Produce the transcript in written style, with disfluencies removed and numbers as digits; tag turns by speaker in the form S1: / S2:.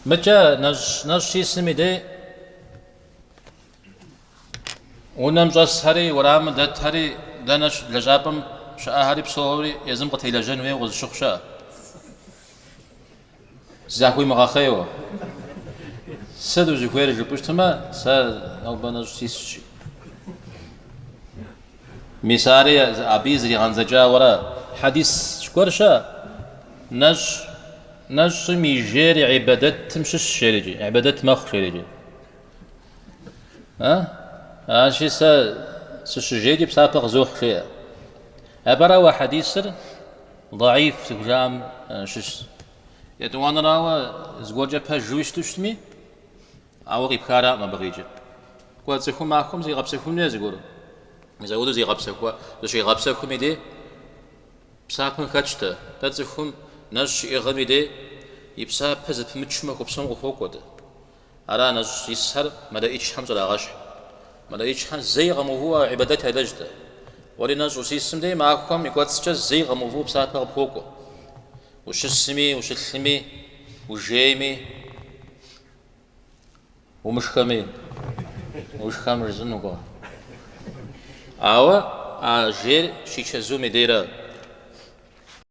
S1: متى نج شي سمي دي ونم جس هري ورام دت هري دنش لجابم شاء هري بصوري يزم قتيل جنوي وزشخشا زاكوي مغاخيو سدو زكوير جبشتما سا أو بنج سيسشي مساري أبيزري عن زجا ورا حديث شكورشا نج ميجيري عبادات تمشش شريجي عبادات مخ شريجي ها شي سشجيدي بسابق زوح خير أبرا وحديث ضعيف تجام شش يدوان راوا زوجة بهجوش تشتمي أو غيب خارا ما بغيجي قوات سكون معكم زي غبسكم ليه زيقولوا زودو زي غبسكوا زي غبسكم يدي بسابن خاتشتا تاتسكم نش إغمي دي يبساب بزت متشمك وبسم غفوقود أرا نش يسهر ملا إيش حمز لاغش ملا إيش حمز زي غموهو عبادتها لجده ولنج وسيسم دي معكم يقوات سجا زي غموهو بساب غفوقو وش السمي وش الثمي وجيمي ومش خمي وش خمر زنوغو أو أجير شيشة زومي ديرا